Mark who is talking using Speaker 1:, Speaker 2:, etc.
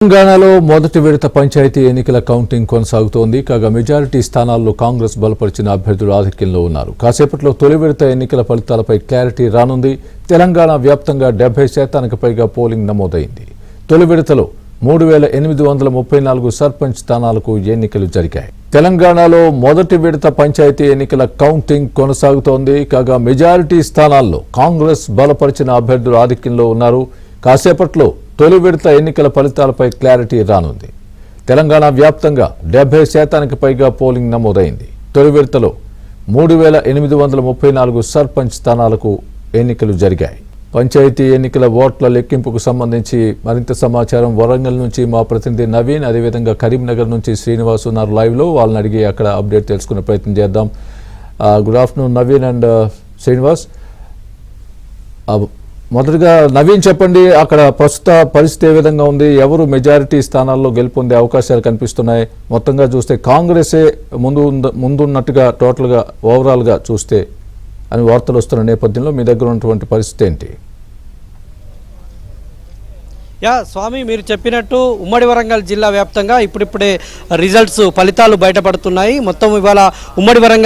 Speaker 1: తెలంగాణలో మొదటి విడత పంచాయతీ ఎన్నికల కౌంటింగ్ కొనసాగుతోంది. కాగా మెజారిటీ స్థానాల్లో కాంగ్రెస్ బలపరిచిన అభ్యర్థులు ఆధిక్యంలో ఉన్నారు. కాసేపట్లో తొలి విడత ఎన్నికల ఫలితాలపై క్లారిటీ రానుంది. తెలంగాణ వ్యాప్తంగా 70% పైగా పోలింగ్ నమోదైంది. తొలి విడతలో 3834 సర్పంచ్ స్థానాలకు ఎన్నికలు జరిగాయి. తెలంగాణలో మొదటి విడత పంచాయతీ ఎన్నికల కౌంటింగ్ కొనసాగుతోంది. కాగా మెజారిటీ స్థానాల్లో కాంగ్రెస్ బలపరిచిన అభ్యర్థులు ఆధిక్యంలో ఉన్నారు. కాసేపట్లో తొలి విడత ఎన్నికల ఫలితాలపై క్లారిటీ రానుంది. తెలంగాణ వ్యాప్తంగా 70% పైగా పోలింగ్ నమోదైంది. తొలి విడతలో 3834 సర్పంచ్ స్థానాలకు ఎన్నికలు జరిగాయి. పంచాయతీ ఎన్నికల ఓట్ల లెక్కింపుకు సంబంధించి మరింత సమాచారం వరంగల్ నుంచి మా ప్రతినిధి నవీన్, అదేవిధంగా కరీంనగర్ నుంచి శ్రీనివాస్ ఉన్నారు లైవ్లో. వాళ్ళని అడిగి అక్కడ అప్డేట్ తెలుసుకునే ప్రయత్నం చేద్దాం. Good afternoon Naveen and Srinivas. మొదటగా నవీన్ చెప్పండి, అక్కడ ప్రస్తుత పరిస్థితి ఏ విధంగా ఉంది? ఎవరు మెజారిటీ స్థానాల్లో గెలుపొందే అవకాశాలు కనిపిస్తున్నాయి? మొత్తంగా చూస్తే కాంగ్రెసే ముందున్నట్టుగా టోటల్గా ఓవరాల్గా చూస్తే అని వార్తలు వస్తున్న నేపథ్యంలో మీ దగ్గర ఉన్నటువంటి పరిస్థితి ఏంటి?
Speaker 2: స్వామి, మీరు చెప్పినట్టు ఉమ్మడి వరంగల్ జిల్లా వ్యాప్తంగా ఇప్పుడిప్పుడే ఫలితాలు బయటపడుతున్నాయి. మొత్తం ఇవాళ ఉమ్మడి వరంగల్